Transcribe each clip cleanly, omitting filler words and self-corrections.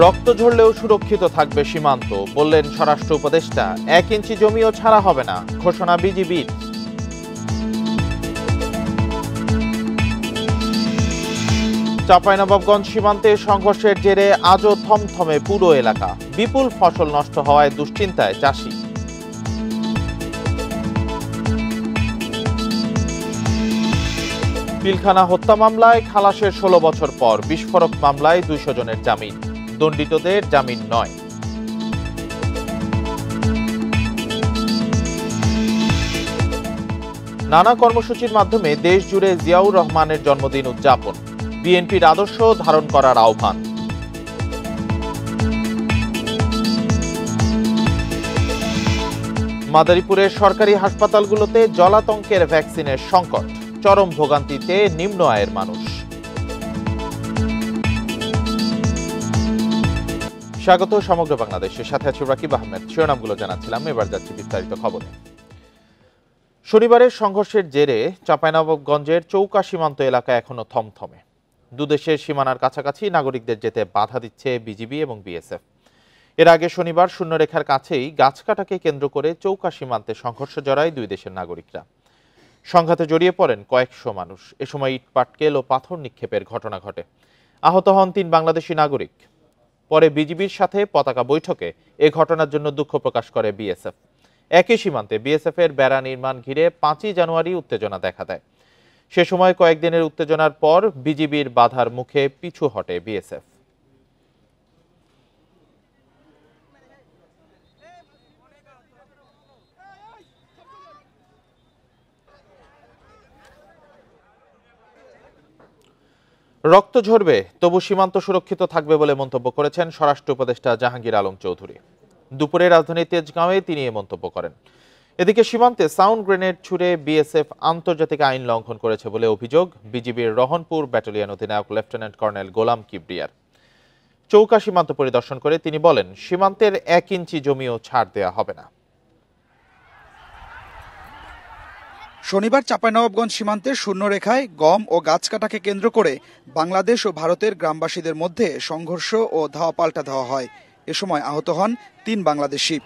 রক্ত ঝরলেও সুরক্ষিত থাকবে সীমান্ত, বললেন স্বরাষ্ট্র উপদেষ্টা। 1 ইঞ্চি জমিও ছাড়া হবে না, ঘোষণা বিজিবির। চাঁপাইনবাবগঞ্জ সীমান্তে সংঘর্ষের জেরে আজও থমথমে পুরো এলাকা। বিপুল ফসল নষ্ট হওয়ায় দুশ্চিন্তায় চাষি। পিলখানা হত্যা মামলায় খালাসের 16 বছর পর বিস্ফোরক মামলায় 200 জনের জামিন, দণ্ডিতদের জামিন নয়। নানা কর্মসূচির মাধ্যমে দেশ জুড়ে জিয়াউর রহমানের জন্মদিন উদযাপন, বিএনপির আদর্শ ধারণ করার আহ্বান। মাদারীপুরের সরকারি হাসপাতালগুলোতে জলাতঙ্কের ভ্যাকসিনের সংকট, চরম ভোগান্তিতে নিম্ন আয়ের মানুষ। স্বাগত সমগ্র বাংলাদেশের সাথে আছি রাকিব আহমেদ। শিরোনামগুলো জানাচ্ছিলাম, এবার যাচ্ছি বিস্তারিত খবরে। শনিবারের সংঘর্ষের জেরে চাঁপাইনবাবগঞ্জের চৌকা সীমান্ত এলাকা এখনো থমথমে। দুদেশের সীমানার কাছাকাছি নাগরিকদের যেতে বাধা দিচ্ছে বিজিবি এবং বিএসএফ। এর আগে শনিবার শূন্যরেখার কাছেই গাছ কাটাকে কেন্দ্র করে চৌকা সীমান্তে সংঘর্ষ জড়ায় দুই দেশের নাগরিকরা। সংঘাতে জড়িয়ে পড়েন কয়েকশো মানুষ। এ সময় ইট পাটকেল ও পাথর নিক্ষেপের ঘটনা ঘটে। আহত হন 3 বাংলাদেশি নাগরিক। পরে বিজিবির সাথে পতাকা বৈঠকে এ ঘটনার জন্য দুঃখ প্রকাশ করে বিএসএফ। একই সীমান্তে বিএসএফ এর বেড়া নির্মাণ ঘিরে 5ই জানুয়ারি উত্তেজনা দেখা দেয়। সে সময় কয়েকদিনের উত্তেজনার পর বিজিবির বাধার মুখে পিছু হটে বিএসএফ। রক্ত ঝরবে তবু সীমান্ত সুরক্ষিত থাকবে বলে মন্তব্য করেছেন স্বরাষ্ট্র উপদেষ্টা জাহাঙ্গীর আলম চৌধুরী। দুপুরে রাজধানীর তেজগাঁওয়ে তিনি এ মন্তব্য করেন। এদিকে সীমান্তে সাউন্ড গ্রেনেড ছুড়ে বিএসএফ আন্তর্জাতিক আইন লঙ্ঘন করেছে বলে অভিযোগ বিজিবির রহনপুর ব্যাটালিয়ন অধিনায়ক লেফটেন্যান্ট কর্নেল গোলাম কিবরিয়ার। চৌকা সীমান্ত পরিদর্শন করে তিনি বলেন, সীমান্তের 1 ইঞ্চি জমিও ছাড় দেওয়া হবে না। শনিবার চাঁপাইনবাবগঞ্জ সীমান্তের শূন্যরেখায় গম ও গাছ কাটাকে কেন্দ্র করে বাংলাদেশ ও ভারতের গ্রামবাসীদের মধ্যে সংঘর্ষ ও ধাওয়া পাল্টা ধাওয়া হয়। এ সময় আহত হন 3 বাংলাদেশি।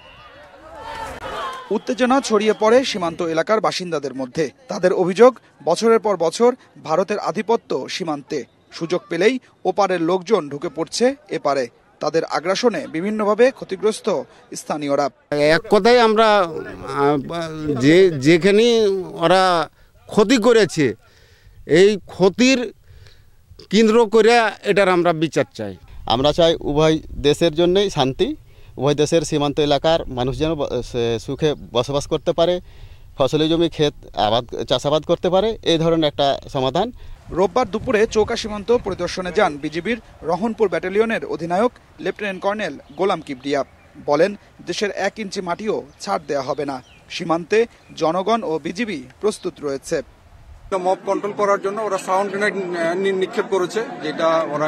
উত্তেজনা ছড়িয়ে পড়ে সীমান্ত এলাকার বাসিন্দাদের মধ্যে। তাদের অভিযোগ, বছরের পর বছর ভারতের আধিপত্য সীমান্তে, সুযোগ পেলেই ওপারের লোকজন ঢুকে পড়ছে এপারে। তাদের আগ্রাসনে বিভিন্নভাবে ক্ষতিগ্রস্ত স্থানীয়রা। এক কথায় আমরা যেখানে ওরা ক্ষতি করেছে, এই ক্ষতির কেন্দ্র করে এটার আমরা বিচার চাই। আমরা চাই উভয় দেশের জন্যই শান্তি, উভয় দেশের সীমান্ত এলাকার মানুষ যেন সুখে বসবাস করতে পারে, ফসলি জমি ক্ষেত চাষাবাদ করতে পারে, এই ধরনের একটা সমাধান। রোববার দুপুরে চৌকা সীমান্ত পরিদর্শনে যান বিজিবির রহনপুর ব্যাটালিয়নের অধিনায়ক লেফটেন্যান্ট কর্নেল গোলাম কিবরিয়া। বলেন, দেশের 1 ইঞ্চি মাটিও ছাড় দেওয়া হবে না। সীমান্তে জনগণ ও বিজিবি প্রস্তুত রয়েছে। মব কন্ট্রোল করার জন্য ওরা সাউন্ড গ্রেনেড নিক্ষেপ করেছে, যেটা ওরা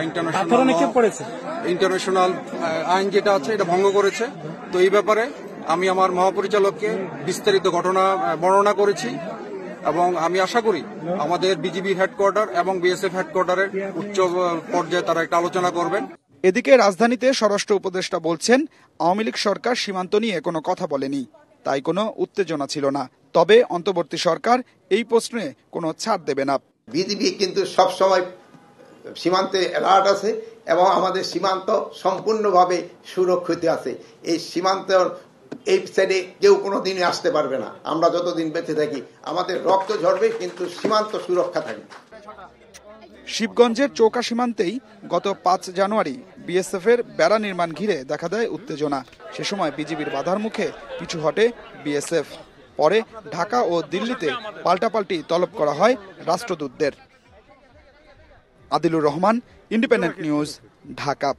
ইন্টারন্যাশনাল আইন যেটা আছে এটা ভঙ্গ করেছে। তো এই ব্যাপারে আমি আমার মহাপরিচালককে বিস্তারিত ঘটনা বর্ণনা করেছি এবং আমি আশা করি আমাদের বিজিবি হেডকোয়ার্টার এবং বিএসএফ হেডকোয়ার্টারের উচ্চ পর্যায়ে তারা একটা আলোচনা করবেন। এদিকে রাজধানীতে স্বরাষ্ট্র উপদেষ্টা বলছেন, আওয়ামী লীগ সরকার সীমান্ত নিয়ে কোনো কথা বলেনি, তাই কোনো উত্তেজনা ছিল না। তবে অন্তর্বর্তী সরকার এই প্রশ্নে কোনো ছাড় দেবে না। বিজিবি কিন্তু সবসময় সীমান্তে অ্যালার্ট আছে এবং আমাদের সীমান্ত সম্পূর্ণভাবে সুরক্ষিত আছে। এই সীমান্ত এই সাইডে কেউ কোনোদিনই আসতে পারবে না। আমরা যতদিন বেঁচে থাকি আমাদের রক্ত ঝরবে, কিন্তু সীমান্ত সুরক্ষা থাকবে। শিবগঞ্জের চৌকা সীমান্তেই গত 5 জানুয়ারি বিএসএফ এর বেড়া নির্মাণ ঘিরে দেখা দেয় উত্তেজনা। সে সময় বিজিবির বাধার মুখে পিছু হটে বিএসএফ। পরে ঢাকা ও দিল্লিতে পাল্টাপাল্টি তলব করা হয় রাষ্ট্রদূতদের। Adilur Rahman, independent news, Dhaka.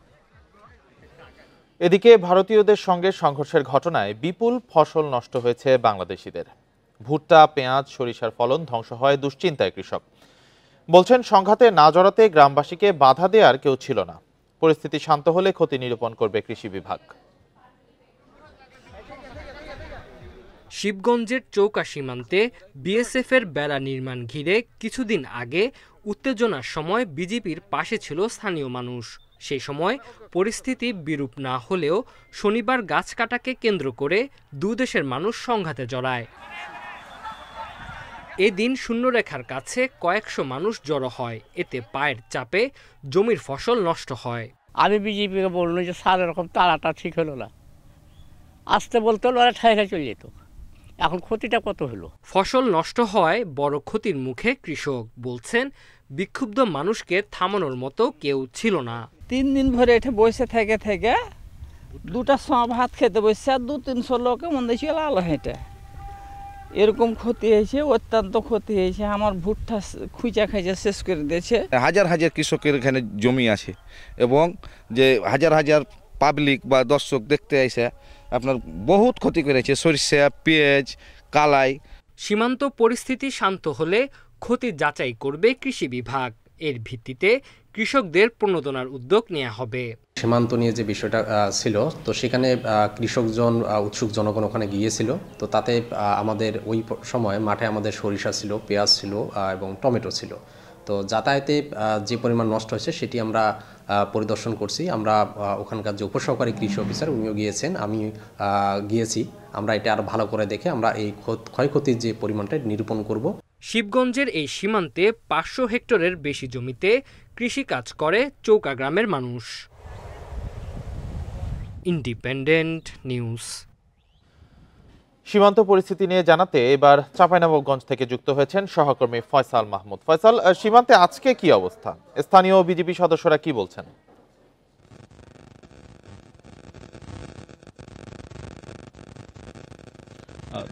এদিকে ভারতীয়দের সঙ্গে সংঘর্ষের ঘটনায় বিপুল ফসল নষ্ট হয়েছে বাংলাদেশিদের। ভুট্টা, পেঁয়াজ, সরিষার ফলন ধ্বংস হয় দুশ্চিন্তায় কৃষক। বলছেন, সংঘাতে না জড়াতে গ্রামবাসীকে বাধা দেওয়ার কেউ ছিল না। পরিস্থিতি শান্ত হলে ক্ষতি নিরূপণ করবে কৃষি বিভাগ। শিবগঞ্জের চৌকা সীমান্তে বিএসএফ এর বেড়া নির্মাণ ঘিরে কিছুদিন আগে উত্তেজনার সময় বিজিবির পাশে ছিল স্থানীয় মানুষ। সেই সময় পরিস্থিতি বিরূপ না হলেও শনিবার গাছ কাটাকে কেন্দ্র করে দুই দেশের মানুষ সংঘাতে জড়ায়। এদিন শূন্যরেখার কাছে কয়েকশো মানুষ জড়ো হয়, এতে পায়ের চাপে জমির ফসল নষ্ট হয়। আমি বিজেপিকে বললো যে স্যার এরকম তারাটা ঠিক হলো না, আসতে বলতে হলো ওরা ঠাইরা চলে যেত। এখন ক্ষতিটা কত হলো? ফসল নষ্ট হয় বড় ক্ষতির মুখে কৃষক। বলছেন বিক্ষুব্ধ মানুষকে থামানোর মতো কেউ ছিল না। 3 দিন ভরে এঠে বসে থেকে থেকে দুটা ভাত খেতে বসছে আর 200-300 লোকে মনে ছিল আলো হেঁটে। এরকম ক্ষতি হয়েছে, অত্যন্ত ক্ষতি হয়েছে। আমার ভুট্টা খুঁচা খাইচা শেষ করে দিয়েছে। হাজার হাজার কৃষকের এখানে জমি আছে এবং যে হাজার হাজার পাবলিক বা দর্শক দেখতে এসে আপনার বহুত ক্ষতি করেছে, সরিষা, পেঁয়াজ, কালাই। সীমান্ত পরিস্থিতি শান্ত হলে ক্ষতি যাচাই করবে কৃষি বিভাগ। এর ভিত্তিতে কৃষকদের প্রণোদনার উদ্যোগ নেওয়া হবে। সীমান্ত নিয়ে যে বিষয়টা ছিল, তো সেখানে কৃষকজন উৎসুক জনগণ ওখানে গিয়েছিল। তো তাতে আমাদের ওই সময় মাঠে আমাদের সরিষা ছিল, পেঁয়াজ ছিল এবং টমেটো ছিল। তো যাতায়াতে যে পরিমাণ নষ্ট হয়েছে সেটি আমরা পরিদর্শন করছি। আমরা ওখানকার যে উপসহকারী কৃষি অফিসার উনিও গিয়েছেন, আমি গিয়েছি। আমরা এটা আরও ভালো করে দেখে আমরা এই ক্ষয়ক্ষতির যে পরিমাণটা নিরূপণ করব। শিবগঞ্জের এই সীমান্তে 500 হেক্টরের বেশি জমিতে কৃষিকাজ করে চৌকা গ্রামের মানুষ। Independent news. সীমান্ত পরিস্থিতি নিয়ে জানাতে এবার চাঁপাইনবাবগঞ্জ থেকে যুক্ত হয়েছেন সহকর্মী ফয়সাল মাহমুদ। ফয়সাল, সীমান্তে আজকে কি অবস্থা? স্থানীয় বিজেপি সদস্যরা কি বলছেন?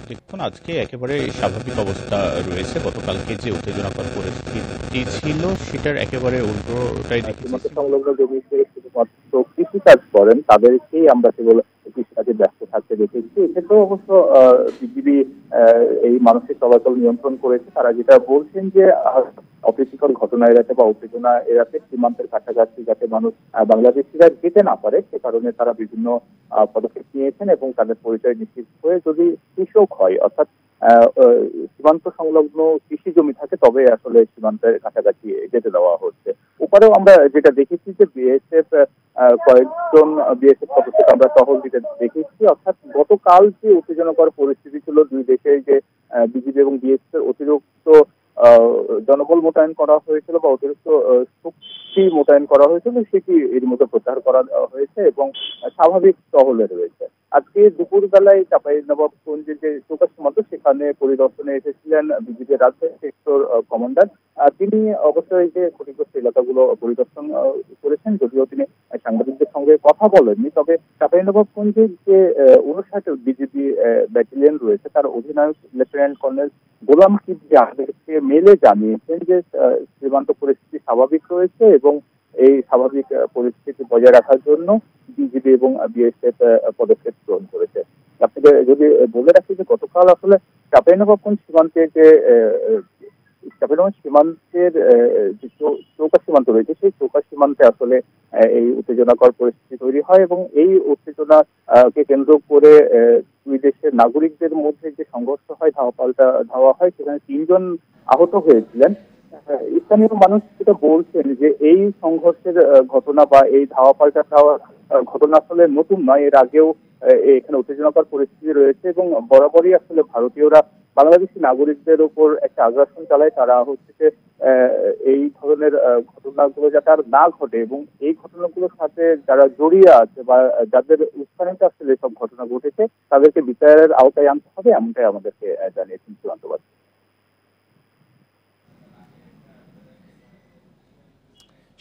দেখুন, আজকে একেবারে স্বাভাবিক অবস্থা রয়েছে। গতকালকে যে উত্তেজনাকর পরিস্থিতি ছিল সেটার একেবারে উল্টোটাই দেখেছি। সংলগ্ন জমি থেকে শুধুমাত্র কৃষিকাজ করেন তাদেরকেই আমরা কেবল কৃষিকাজে ব্যস্ত থাকতে দেখেছি। এক্ষেত্রেও অবশ্য বিজিবি এই মানসিক চলাচল নিয়ন্ত্রণ করেছে। তারা যেটা বলছেন যে অপ্রীতিকর ঘটনা এড়াতে বা উত্তেজনা এড়াতে সীমান্তের কাছাকাছি যাতে মানুষ বাংলাদেশিরা যেতে না পারে সে কারণে তারা বিভিন্ন পদক্ষেপ নিয়েছেন এবং তাদের পরিচয় নিশ্চিত হয়ে যদি কৃষক হয় অর্থাৎ সীমান্ত সংলগ্ন কৃষি জমি থাকে তবে আসলে সীমান্তের কাছাকাছি যেতে দেওয়া হচ্ছে। ওপারেও আমরা যেটা দেখেছি যে বিএসএফ কয়েকজন বিএসএফ সদস্য আমরা টহল দিতে দেখেছি। অর্থাৎ গতকাল যে উত্তেজনাকর পরিস্থিতি ছিল দুই দেশে যে বিজিবি এবং বিএসএফ এর অতিরিক্ত জনবল মোতায়েন করা হয়েছিল বা অতিরিক্ত শক্তি মোতায়েন করা হয়েছিল সেটি এর মধ্যে প্রত্যাহার করা হয়েছে এবং স্বাভাবিক টহলে রয়েছে। আজকে দুপুর বেলায় চাঁপাইনবাবগঞ্জের যে চৌকা সীমান্ত সেখানে পরিদর্শনে এসেছিলেন বিজিবির রাজশাহী সেক্টর কমান্ডার। তিনি অবশ্যই যে ক্ষতিগ্রস্ত এলাকাগুলো পরিদর্শন করেছেন, যদিও তিনি সাংবাদিকদের সঙ্গে কথা বলেননি। তবে চাঁপাইনবাবগঞ্জের যে 59 বিজিবি ব্যাটালিয়ন রয়েছে তার অধিনায়ক লেফটেন্যান্ট কর্নেল গোলাম কিবরিয়া আমাদেরকে মেলে জানিয়েছেন যে সীমান্ত পরিস্থিতি স্বাভাবিক রয়েছে এবং এই স্বাভাবিক পরিস্থিতি বজায় রাখার জন্য বিজিবি এবং বিএসএফ পদক্ষেপ গ্রহণ করেছে। আপনাকে যদি বলে রাখি যে গতকাল আসলে চাঁপাইনবাবগঞ্জ সীমান্তের যে চৌকা সীমান্ত রয়েছে সেই চৌকা সীমান্তে আসলে এই উত্তেজনাকর পরিস্থিতি তৈরি হয় এবং এই উত্তেজনাকে কেন্দ্র করে দুই দেশের নাগরিকদের মধ্যে যে সংঘর্ষ হয়, ধাওয়া হয়, সেখানে 3 জন আহত হয়েছিলেন। স্থানীয় মানুষ যেটা বলছেন যে এই সংঘর্ষের ঘটনা বা এই ধাওয়া পাল্টা ঘটনা আসলে নতুন নয়, এর আগেও এখানে উত্তেজনাকর পরিস্থিতি রয়েছে এবং বরাবরই আসলে ভারতীয়রা বাংলাদেশি নাগরিকদের উপর একটা আগ্রাসন চালায়। তারা হচ্ছে যে এই ধরনের ঘটনাগুলো যাতে আর না ঘটে এবং এই ঘটনাগুলোর সাথে যারা জড়িয়ে আছে বা যাদের উস্কানিতে আসলে সব ঘটনা ঘটেছে তাদেরকে বিচারের আওতায় আনতে হবে, এমনটাই আমাদেরকে জানিয়েছেন চূড়ান্তবাদী।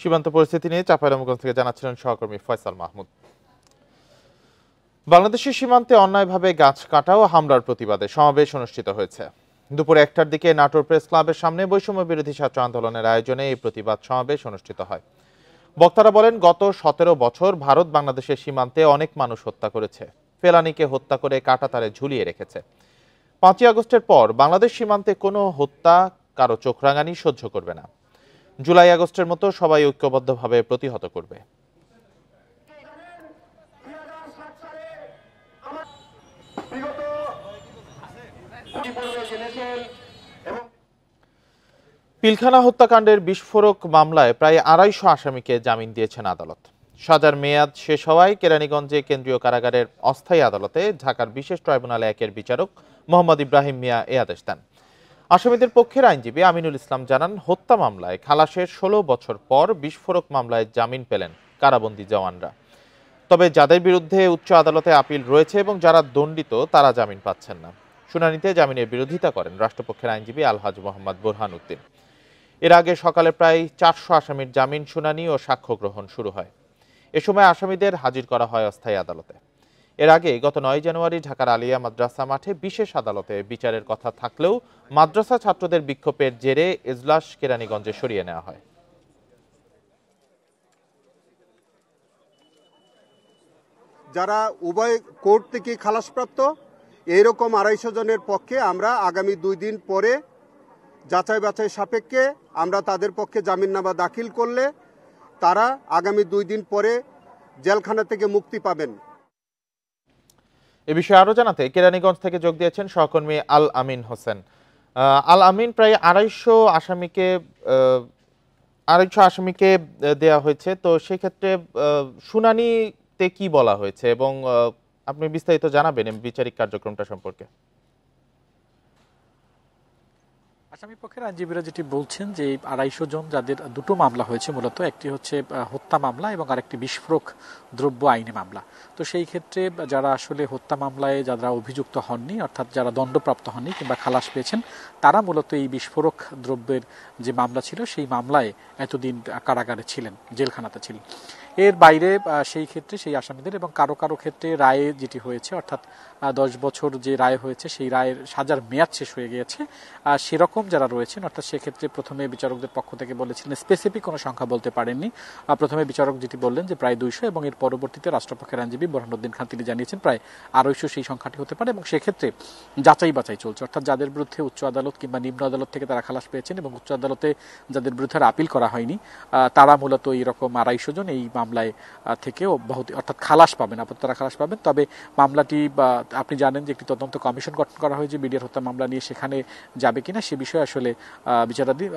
সীমান্ত পরিস্থিতি নিয়ে চাঁপাইনবাবগঞ্জ থেকে জানাচ্ছিলেন সহকর্মী ফয়সাল মাহমুদ। বাংলাদেশের সীমান্তে অন্যায়ভাবে গাছ কাটা ও হামলার প্রতিবাদে সমাবেশ অনুষ্ঠিত হয়েছে। দুপুরে 1টার দিকে নাটোর প্রেস ক্লাবের সামনে বৈষম্য বিরোধী ছাত্র আন্দোলনের আয়োজনে এই প্রতিবাদ সমাবেশ অনুষ্ঠিত হয়। বক্তারা বলেন, গত 17 বছর ভারত বাংলাদেশের সীমান্তে অনেক মানুষ হত্যা করেছে, ফেলানীকে হত্যা করে কাঁটাতারে ঝুলিয়ে রেখেছে। 5ই আগস্টের পর বাংলাদেশ সীমান্তে কোনো হত্যা, কারো চোখ রাঙানি সহ্য করবে না। জুলাই আগস্টের মতো সবাই ঐক্যবদ্ধভাবে প্রতিহত করবে। পিলখানা হত্যাকাণ্ডের বিস্ফোরক মামলায় প্রায় ২৫০ আসামিকে জামিন দিয়েছেন আদালত। সাজার মেয়াদ শেষ হওয়ায় কেরানীগঞ্জে কেন্দ্রীয় কারাগারের অস্থায়ী আদালতে ঢাকার বিশেষ ট্রাইব্যুনাল ১-এর বিচারক মোহাম্মদ ইব্রাহিম মিয়া এ আদেশ দেন। আসামিদের পক্ষের আইনজীবী আমিনুল ইসলাম জানান, হত্যা মামলায় খালাসের ১৬ বছর পর বিস্ফোরক মামলায় জামিন পেলেন কারাবন্দী জওয়ানরা। তবে যাদের বিরুদ্ধে উচ্চ আদালতে আপিল রয়েছে এবং যারা দণ্ডিত তারা জামিন পাচ্ছেন না। শুনানিতে জামিনের বিরোধিতা করেন রাষ্ট্রপক্ষের আইনজীবী আলহাজ মোহাম্মদ বোরহান উদ্দিন। এর আগে সকালে প্রায় ৪০০ আসামির জামিন শুনানি ও সাক্ষ্য গ্রহণ শুরু হয়। এ সময় আসামিদের হাজির করা হয় অস্থায়ী আদালতে। এর আগে গত ৯ জানুয়ারি ঢাকার আলিয়া মাদ্রাসা মাঠে বিশেষ আদালতে বিচারের কথা থাকলেও মাদ্রাসা ছাত্রদের বিক্ষোভের জেরে এজলাস কেরানীগঞ্জে সরিয়ে নেওয়া হয়। যারা উভয় কোর্ট থেকে খালাসপ্রাপ্ত এইরকম ২৫০ জনের পক্ষে আমরা আগামী ২ দিন পরে যাচাই বাছাই সাপেক্ষে আমরা তাদের পক্ষে জামিননামা দাখিল করলে তারা আগামী ২ দিন পরে জেলখানা থেকে মুক্তি পাবেন। এ বিষয়ে আরো জানাতে কেরানীগঞ্জ থেকে যোগ দিয়েছেন সহকর্মী আল আমিন হোসেন। আল আমিন, প্রায় ২৫০ আসামিকে দেয়া হয়েছে, তো সেক্ষেত্রে শুনানিতে কি বলা হয়েছে এবং আপনি বিস্তারিত জানাবেন বিচারিক কার্যক্রমটা সম্পর্কে। আসামি পক্ষের আইনজীবীরা যেটি বলছেন যে ২৫০ জন যাদের দুটো মামলা হয়েছে, মূলত একটি হচ্ছে হত্যা মামলা এবং আরেকটি বিস্ফোরক দ্রব্য আইনি মামলা। তো সেই ক্ষেত্রে যারা আসলে হত্যা মামলায় যারা অভিযুক্ত হননি, অর্থাৎ যারা দণ্ডপ্রাপ্ত হননি কিংবা খালাস পেয়েছেন, তারা মূলত এই বিস্ফোরক দ্রব্যের যে মামলা ছিল সেই মামলায় এতদিন কারাগারে ছিলেন, জেলখানাতে ছিলেন। এর বাইরে সেই ক্ষেত্রে সেই আসামিদের এবং কারো কারো ক্ষেত্রে রায়ে যেটি হয়েছে, অর্থাৎ 10 বছর যে রায় হয়েছে সেই রায়ের সাজার মেয়াদ শেষ হয়ে গিয়েছে, সেরকম যারা রয়েছেন, অর্থাৎ সেক্ষেত্রে প্রথমে বিচারকদের পক্ষ থেকে বলেছিলেন, স্পেসিফিক কোনো সংখ্যা বলতে পারেননি। প্রথমে বিচারক যেটি বললেন যে প্রায় 200 এবং এর পরবর্তীতে রাষ্ট্রপক্ষের আইনজীবী বোরহানুদ্দিন খান তিনি জানিয়েছেন প্রায় 250 সেই সংখ্যাটি হতে পারে এবং সেক্ষেত্রে যাচাই বাছাই চলছে, অর্থাৎ যাদের বিরুদ্ধে উচ্চ আদালত কিংবা নিম্ন আদালত থেকে তারা খালাস পেয়েছেন এবং উচ্চ আদালতে যাদের বিরুদ্ধে আপিল করা হয়নি, তারা মূলত এইরকম 250 জন এই মামলায় থেকে অব্যাহতি অর্থাৎ খালাস পাবেন, আপাতত তারা খালাস পাবেন। তবে মামলাটি আপনি জানেন যে একটি তদন্ত কমিশন গঠন করা হয়েছে বিডিআর হত্যা মামলা নিয়ে, সেখানে যাবে কিনা সে বিষয়ে আসলে বিচারাধীন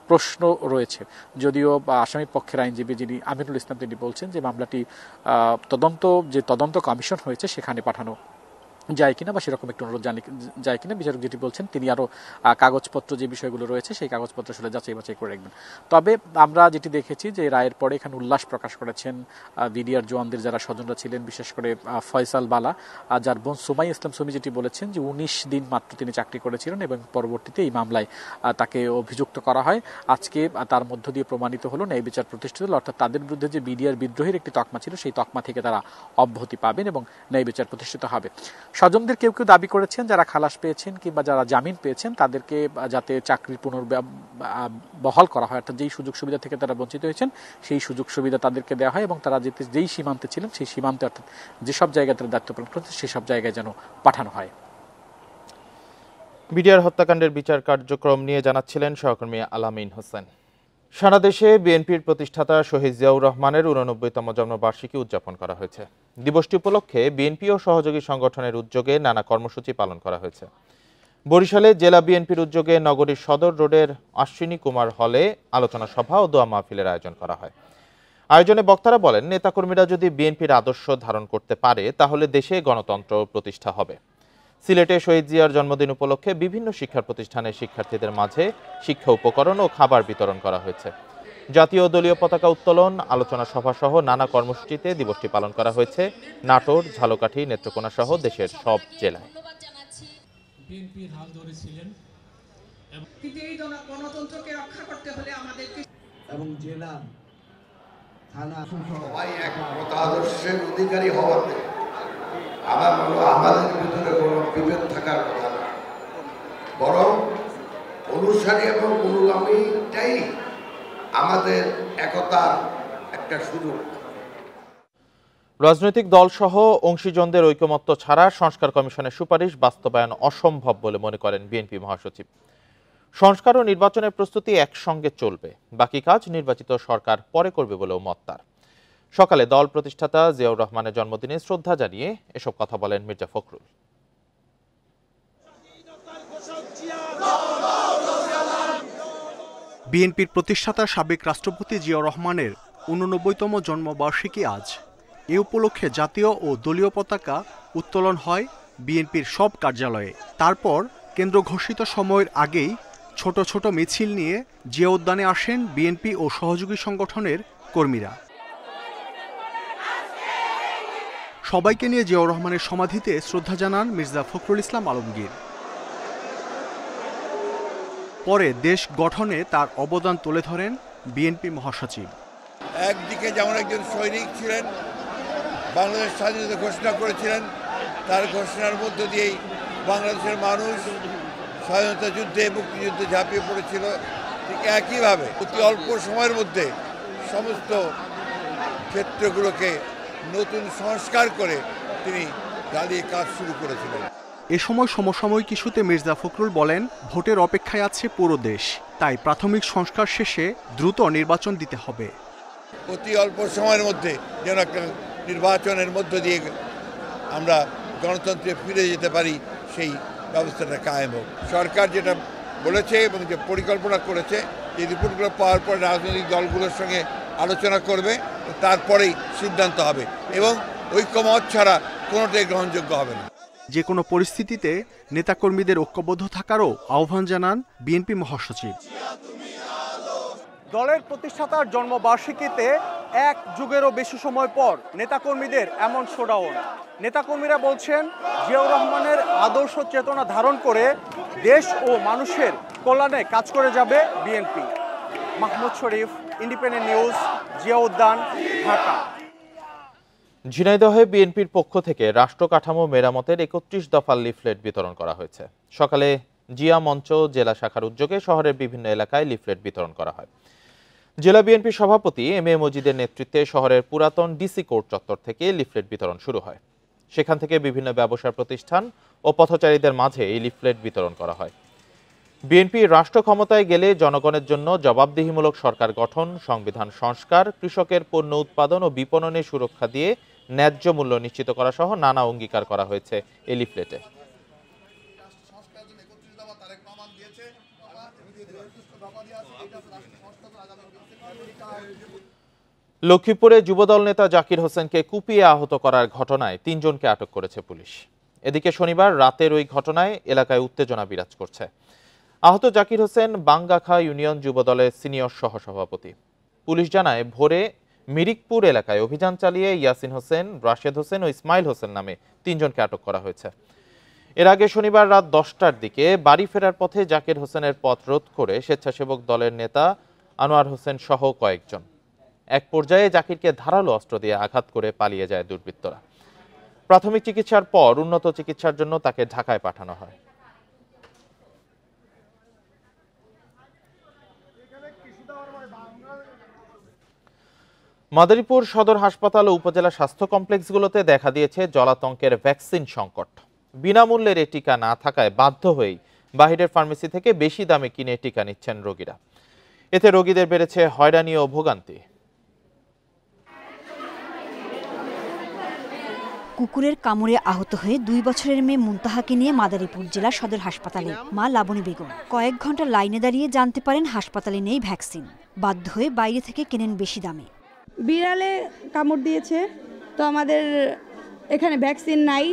প্রশ্ন রয়েছে। যদিও আসামি পক্ষের আইনজীবী যিনি আমিনুল ইসলাম তিনি বলছেন যে মামলাটি তদন্ত কমিশন হয়েছে সেখানে পাঠানো যায় কিনা বা সেরকম একটু অনুরোধ যায় কিনা। বিচারক যেটি বলছেন তিনি আরো কাগজপত্র যে বিষয়গুলো রয়েছে সেই কাগজপত্র আসলে যাচাই বাছাই করে রাখবেন। তবে আমরা যেটি দেখেছি যে রায়ের পরে এখানে উল্লাস প্রকাশ করেছেন বিডিআর জওয়ানদের যারা স্বজনরা ছিলেন, বিশেষ করে ফয়সাল বালা, যার বোন সুমাই ইসলাম সুমি, যেটি বলেছেন যে 19 দিন মাত্র তিনি চাকরি করেছিলেন এবং পরবর্তীতে এই মামলায় তাকে অভিযুক্ত করা হয়। আজকে তার মধ্য দিয়ে প্রমাণিত হলো ন্যায় বিচার প্রতিষ্ঠিত হলো, অর্থাৎ তাদের বিরুদ্ধে যে বিডিআর বিদ্রোহের একটি তকমা ছিল সেই তকমা থেকে তারা অব্যাহতি পাবেন এবং ন্যায় বিচার প্রতিষ্ঠিত হবে। স্বজনদের কেউ কেউ দাবি করেছেন যারা খালাস পেয়েছেন কিংবা যারা জামিন পেয়েছেন তাদেরকে যাতে চাকরির বহাল করা হয়, অর্থাৎ যেই সুযোগ সুবিধা থেকে তারা বঞ্চিত হয়েছেন সেই সুযোগ সুবিধা তাদেরকে দেওয়া হয় এবং তারা যেই সীমান্তে ছিলেন সেই সীমান্তে, অর্থাৎ যেসব জায়গায় তারা দায়িত্ব পালন করেছে সেসব জায়গায় যেন পাঠানো হয়। বিডিআর হত্যাকাণ্ডের বিচার কার্যক্রম নিয়ে জানাচ্ছিলেন সহকর্মী আল আমিন হোসেন। সারা দেশে বিএনপির প্রতিষ্ঠাতা শহীদ জিয়াউর রহমানের 89তম জন্মবার্ষিকী উদযাপন করা হয়েছে। দিবসটি উপলক্ষে বিএনপি ও সহযোগী সংগঠনের উদ্যোগে নানা কর্মসূচি পালন করা হয়েছে। বরিশালে জেলা বিএনপির উদ্যোগে নগরীর সদর রোডের অশ্বিনী কুমার হলে আলোচনা সভা ও দোয়া মাহফিলের আয়োজন করা হয়। আয়োজনে বক্তারা বলেন, নেতাকর্মীরা যদি বিএনপির আদর্শ ধারণ করতে পারে তাহলে দেশে গণতন্ত্র প্রতিষ্ঠা হবে। সিলেটে শহীদ জিয়ার জন্মদিন উপলক্ষে বিভিন্ন শিক্ষা প্রতিষ্ঠানের শিক্ষার্থীদের মাঝে শিক্ষা উপকরণ ও খাবার বিতরণ করা হয়েছে। জাতীয় দলীয় পতাকা উত্তোলন, আলোচনা সভা সহ নানা কর্মসূচিতে দিবসটি পালন করা হয়েছে নাটোর, ঝালকাঠি, নেত্রকোনা সহ দেশের সব জেলায়। অধিকারী হওয়াতে আমার মনে হয় আমাদের ভিতরে কোনো বিভেদ থাকার কথা না, বরং অনুসারী এবং অনুগামীটাই আমাদের একতার একটা সুযোগ। রাজনৈতিক দলসহ অংশীজনদের ঐকমত্য ছাড়া সংস্কার কমিশনের সুপারিশ বাস্তবায়ন অসম্ভব বলে মনে করেন বিএনপি মহাসচিব। সংস্কার ও নির্বাচনের প্রস্তুতি একসঙ্গে চলবে, বাকি কাজ নির্বাচিত সরকার পরে করবে বলেও মত তার। সকালে দল প্রতিষ্ঠাতা জিয়াউর রহমানের জন্মদিনে শ্রদ্ধা জানিয়ে এসব কথা বলেন মির্জা ফখরুল। বিএনপির প্রতিষ্ঠাতা সাবেক রাষ্ট্রপতি জিয়াউর রহমানের ৮৯তম জন্মবার্ষিকী আজ। এ উপলক্ষে জাতীয় ও দলীয় পতাকা উত্তোলন হয় বিএনপির সব কার্যালয়ে। তারপর কেন্দ্র ঘোষিত সময়ের আগেই ছোট ছোট মিছিল নিয়ে জিয়া উদ্যানে আসেন বিএনপি ও সহযোগী সংগঠনের কর্মীরা। সবাইকে নিয়ে জিয়াউর রহমানের সমাধিতে শ্রদ্ধা জানান মির্জা ফখরুল ইসলাম আলমগীর। পরে দেশ গঠনে তার অবদান তুলে ধরেন বিএনপি মহাসচিব। একদিকে যেমন একজন সৈনিক ছিলেন, বাংলাদেশ স্বাধীনতা ঘোষণা করেছিলেন, তার ঘোষণার মধ্য দিয়েই বাংলাদেশের মানুষ স্বাধীনতা যুদ্ধে মুক্তিযুদ্ধে ঝাঁপিয়ে পড়েছিল। ঠিক একইভাবে অতি অল্প সময়ের মধ্যে সমস্ত ক্ষেত্রগুলোকে নতুন সংস্কার করে তিনি জ্বালিয়ে কাজ শুরু করেছিলেন। এ সময় সমসাময়িক ইস্যুতে মির্জা ফখরুল বলেন, ভোটের অপেক্ষায় আছে পুরো দেশ, তাই প্রাথমিক সংস্কার শেষে দ্রুত নির্বাচন দিতে হবে। অতি অল্প সময়ের মধ্যে যেন একটা নির্বাচনের মধ্য দিয়ে আমরা গণতন্ত্রে ফিরে যেতে পারি, সেই ব্যবস্থাটা কায়েম হোক। সরকার যেটা বলেছে এবং যে পরিকল্পনা করেছে, এই রিপোর্টগুলো পাওয়ার পর রাজনৈতিক দলগুলোর সঙ্গে আলোচনা করবে, তারপরেই সিদ্ধান্ত হবে এবং ঐক্যমত ছাড়া কোনোটাই গ্রহণযোগ্য হবে না। যে কোনো পরিস্থিতিতে নেতাকর্মীদের ঐক্যবদ্ধ থাকারও আহ্বান জানান বিএনপি মহাসচিব। দলের প্রতিষ্ঠাতার জন্মবার্ষিকীতে এক যুগেরও বেশি সময় পর নেতাকর্মীদের এমন শোডাউন। নেতাকর্মীরা বলছেন, জিয়াউর রহমানের আদর্শ চেতনা ধারণ করে দেশ ও মানুষের কল্যাণে কাজ করে যাবে বিএনপি। মাহমুদ শরীফ, ইন্ডিপেন্ডেন্ট নিউজ, জিয়া উদ্যান, ঢাকা। ঝিনাইদহে বিএনপির পক্ষ থেকে রাষ্ট্র কাঠামো মেরামতের ৩১ দফার লিফলেট বিতরণ করা হয়েছে। সকালে জিয়া মঞ্চ জেলা শাখার উদ্যোগে শহরের বিভিন্ন এলাকায় লিফলেট বিতরণ করা হয়। জেলা বিএনপি সভাপতি এম এ মজিদের নেতৃত্বে শহরের পুরাতন ডিসি কোর্ট চত্বর থেকে লিফলেট বিতরণ শুরু হয়। সেখান থেকে বিভিন্ন ব্যবসা প্রতিষ্ঠান ও পথচারীদের মাঝে এই লিফলেট বিতরণ করা হয়। বিএনপি রাষ্ট্র ক্ষমতায় গেলে জনগণের জন্য জবাবদিহিমূলক সরকার গঠন, সংবিধান সংস্কার, কৃষকের পণ্য উৎপাদন ও বিপণনে সুরক্ষা দিয়ে ন্যায্য মূল্য নিশ্চিত করা সহ নানা অঙ্গীকার করা হয়েছে এই লিফলেটে। লক্ষ্মীপুরে যুবদল নেতা জাকির হোসেনকে কুপিয়ে আহত করার ঘটনায় ৩ জনকে আটক করেছে পুলিশ। এদিকে শনিবার রাতের ওই ঘটনায় এলাকায় উত্তেজনা বিরাজ করছে। আহত জাকির হোসেন বাঙ্গাখা ইউনিয়ন যুবদলের সিনিয়র সহসভাপতি। পুলিশ জানায়, ভোরে মিরিকপুর এলাকায় অভিযান চালিয়ে ইয়াসিন হোসেন, রাশেদ হোসেন ও ইসমাইল হোসেন নামে ৩ জনকে আটক করা হয়েছে। এর আগে শনিবার রাত ১০টার দিকে বাড়ি ফেরার পথে জাকির হোসেনের পথ রোধ করে স্বেচ্ছাসেবক দলের নেতা আনোয়ার হোসেন সহ কয়েকজন। এক পর্যায়ে জাকিরকে ধারালো অস্ত্র দিয়ে আঘাত করে পালিয়ে যায় দুর্বৃত্তরা। প্রাথমিক চিকিৎসার পর উন্নত চিকিৎসার জন্য তাকে ঢাকায় পাঠানো হয়। মাদারীপুর সদর হাসপাতাল ও উপজেলা স্বাস্থ্য কমপ্লেক্সগুলোতে দেখা দিয়েছে জলাতঙ্কের ভ্যাকসিন সংকট। বিনামূল্যের এই টিকা না থাকায় বাধ্য হয়েই বাহিরের ফার্মেসি থেকে বেশি দামে কিনে টিকা নিচ্ছেন রোগীরা। এতে রোগীদের বেড়েছে হয়রানি ও ভোগান্তি। কুকুরের কামড়ে আহত হয়ে 2 বছরের মেয়ে মুনতাহাকে নিয়ে মাদারীপুর জেলা সদর হাসপাতালে মা লাবণী বেগম কয়েক ঘন্টা লাইনে দাঁড়িয়ে জানতে পারেন হাসপাতালে নেই ভ্যাকসিন। বাধ্য হয়ে বাইরে থেকে কেনেন বেশি দামে। বিড়ালে কামড় দিয়েছে, তো আমাদের এখানে ভ্যাকসিন নাই,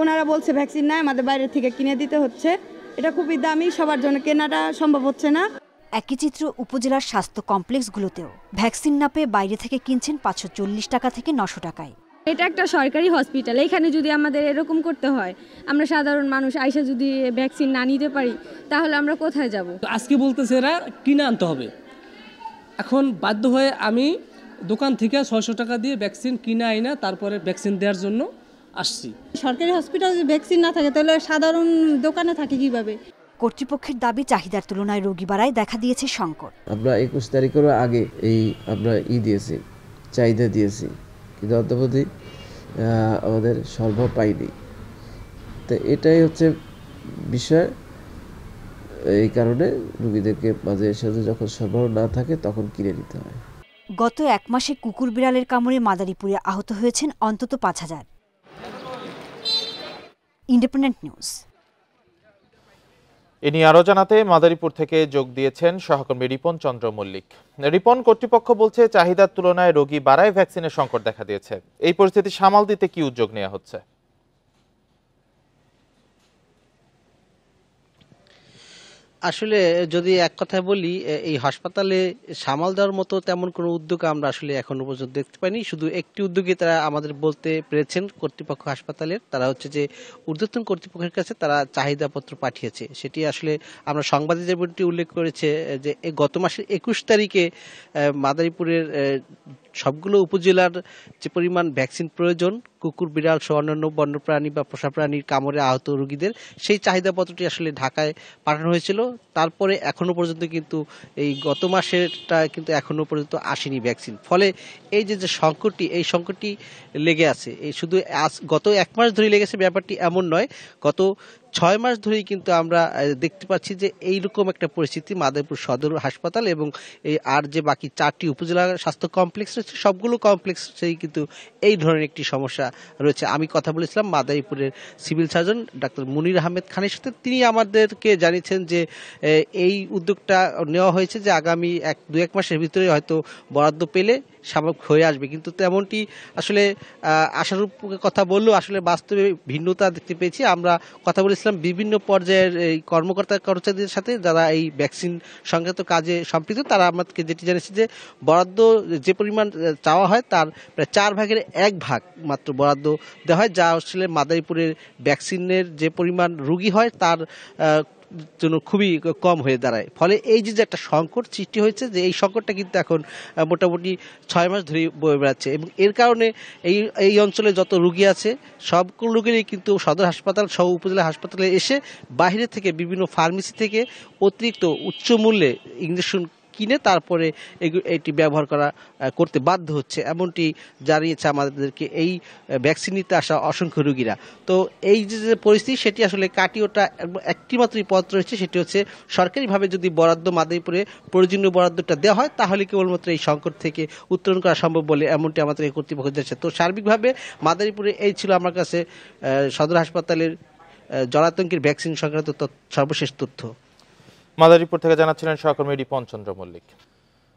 ওনারা বলছে ভ্যাকসিন নাই, আমাদের বাইরে থেকে কিনে দিতে হচ্ছে। এটা খুবই দামি, সবার জন্য কেনাটা সম্ভব হচ্ছে না। একই চিত্র উপজেলার স্বাস্থ্য কমপ্লেক্সগুলোতেও। ভ্যাকসিন না পেয়ে বাইরে থেকে কিনছেন 540 টাকা থেকে 900 টাকায়। এটা একটা সরকারি হসপিটাল, এখানে যদি আমাদের এরকম করতে হয়, আমরা সাধারণ মানুষ আইসা যদি ভ্যাকসিন না নিতে পারি, তাহলে আমরা কোথায় যাব? আজকে বলতেছে এরা কিনে আনতে হবে। এখন বাধ্য হয়ে আমি দোকান থেকে 600 টাকা দিয়ে ভ্যাকসিন কিনে আইনা তারপরে ভ্যাকসিন দেওয়ার জন্য আসছি। সরকারি হসপিটালে যদি ভ্যাকসিন না থাকে তাহলে সাধারণ দোকানে থাকে কিভাবে? কর্তৃপক্ষের দাবি, চাহিদার তুলনায় রোগী বাড়ায় দেখা দিয়েছে সংকট। আমরা 21 তারিখের আগে এই আমরা দিয়েছি, চাহিদা দিয়েছি, কিন্তু অদ্যাবধি আমাদের সরবরাহ পাইনি। তো এটাই হচ্ছে বিষয়। এই কারণে রোগীদেরকে মাঝে সাথে যখন সরবরাহ না থাকে তখন কিনে নিতে হয়। গত 1 মাসে কুকুর বিড়ালের কামড়ে মাদারীপুরে আহত হয়েছেন অন্তত 5000। Independent news. এ নিয়ে আরো জানাতে মাদারীপুর থেকে যোগ দিয়েছেন সহকর্মী রিপন চন্দ্র মল্লিক। রিপন, কর্তৃপক্ষ বলছে চাহিদার তুলনায় রোগী বাড়ায় ভ্যাকসিনের সংকট দেখা দিয়েছে। এই পরিস্থিতি সামাল দিতে কি উদ্যোগ নেওয়া হচ্ছে? আসলে যদি এক কথায় বলি, এই হাসপাতালে সামাল দেওয়ার মতো তেমন কোনো উদ্যোগ আমরা আসলে এখনো পর্যন্ত দেখতে পাইনি। শুধু একটি উদ্যোগে তারা আমাদের বলতে পেরেছেন কর্তৃপক্ষ হাসপাতালের, তারা হচ্ছে যে ঊর্ধ্বতন কর্তৃপক্ষের কাছে তারা চাহিদাপত্র পাঠিয়েছে। সেটি আসলে আমরা সংবাদে যেমনটি উল্লেখ করেছে যে গত মাসের 21 তারিখে মাদারীপুরের সবগুলো উপজেলার যে পরিমাণ ভ্যাকসিন প্রয়োজন কুকুর, বিড়াল সহ অন্যান্য বন্যপ্রাণী বা পোষা প্রাণীর কামড়ে আহত রোগীদের, সেই চাহিদাপত্রটি আসলে ঢাকায় পাঠানো হয়েছিল। তারপরে এখনো পর্যন্ত কিন্তু এই গত মাসেরটা কিন্তু এখনো পর্যন্ত আসেনি ভ্যাকসিন। ফলে এই যে সংকটটি, এই সংকটটি লেগে আছে। এই শুধু গত 1 মাস ধরে লেগেছে ব্যাপারটি এমন নয়, গত 6 মাস ধরেই কিন্তু আমরা দেখতে পাচ্ছি যে এইরকম একটা পরিস্থিতি মাদারীপুর সদর হাসপাতাল এবং আর যে বাকি 4টি উপজেলা স্বাস্থ্য কমপ্লেক্স রয়েছে সবগুলো কমপ্লেক্সেই কিন্তু এই ধরনের একটি সমস্যা রয়েছে। আমি কথা বলেছিলাম মাদারীপুরের সিভিল সার্জন ডাক্তার মুনির আহমেদ খানের সাথে। তিনি আমাদেরকে জানিয়েছেন যে এই উদ্যোগটা নেওয়া হয়েছে যে আগামী 2-1 মাসের ভিতরে হয়তো বরাদ্দ পেলে স্বাভাবিক হয়ে আসবে, কিন্তু তেমনটি আসলে আশারূপ কথা বললেও আসলে বাস্তবে ভিন্নতা দেখতে পেয়েছি। আমরা কথা বলেছিলাম বিভিন্ন পর্যায়ের এই কর্মকর্তা কর্মচারীদের সাথে যারা এই ভ্যাকসিন সংক্রান্ত কাজে সম্পৃক্ত। তারা আমাদেরকে যেটি জানিয়েছে যে বরাদ্দ যে পরিমাণ চাওয়া হয় তার প্রায় 4 ভাগের 1 ভাগ মাত্র বরাদ্দ দেওয়া হয়, যা আসলে মাদারীপুরের ভ্যাকসিনের যে পরিমাণ রোগী হয় তার জন্য খুবই কম হয়ে দাঁড়ায়। ফলে এই যে একটা সংকট সৃষ্টি হয়েছে, যে এই সংকটটা কিন্তু এখন মোটামুটি 6 মাস ধরে বয়ে বেড়াচ্ছে এবং এর কারণে এই অঞ্চলে যত রোগী আছে সবগুলো রোগীরই কিন্তু সদর হাসপাতাল সহ উপজেলা হাসপাতালে এসে বাইরে থেকে বিভিন্ন ফার্মেসি থেকে অতিরিক্ত উচ্চ মূল্যে ইঞ্জেকশন কিনে তারপরে এটি ব্যবহার করতে বাধ্য হচ্ছে, এমনটি জানিয়েছে আমাদেরকে এই ভ্যাকসিন নিতে আসা অসংখ্য রোগীরা। তো এই যে পরিস্থিতি সেটি আসলে কাটিয়ে ওঠা একটি মাত্রই পথ রয়েছে, সেটি হচ্ছে সরকারিভাবে যদি বরাদ্দ মাদারীপুরে প্রয়োজনীয় বরাদ্দটা দেওয়া হয় তাহলে কেবলমাত্র এই সংকট থেকে উত্তরণ করা সম্ভব বলে এমনটি আমাদের এই কর্তৃপক্ষ জানিয়েছে। তো সার্বিকভাবে মাদারীপুরে এই ছিল আমার কাছে সদর হাসপাতালের জলাতঙ্কের ভ্যাকসিন সংক্রান্ত সর্বশেষ তথ্য। মাদারীপুর থেকে জানাচ্ছিলেন সহকর্মী রিপন চন্দ্র মল্লিক।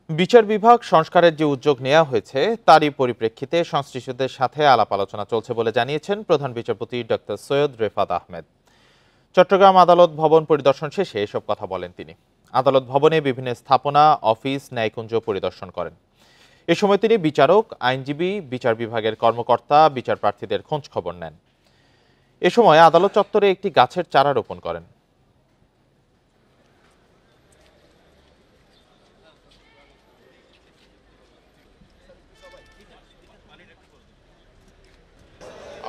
বিচার বিভাগ সংস্কারের যে উদ্যোগ নেওয়া হয়েছে তারই পরিপ্রেক্ষিতে সংশ্লিষ্টদের সাথে আলাপ আলোচনা চলছে বলে জানিয়েছেন প্রধান বিচারপতি ডক্টর সৈয়দ রেফাত আহমেদ। চট্টগ্রাম আদালত ভবন পরিদর্শন শেষে এসব কথা বলেন তিনি। আদালত ভবনে বিভিন্ন স্থাপনা, অফিস, ন্যায়কুঞ্জ পরিদর্শন করেন। এ সময় তিনি বিচারক, আইনজীবী, বিচার বিভাগের কর্মকর্তা, বিচার প্রার্থীদের খোঁজ খবর নেন। এ সময় আদালত চত্বরে একটি গাছের চারা রোপণ করেন।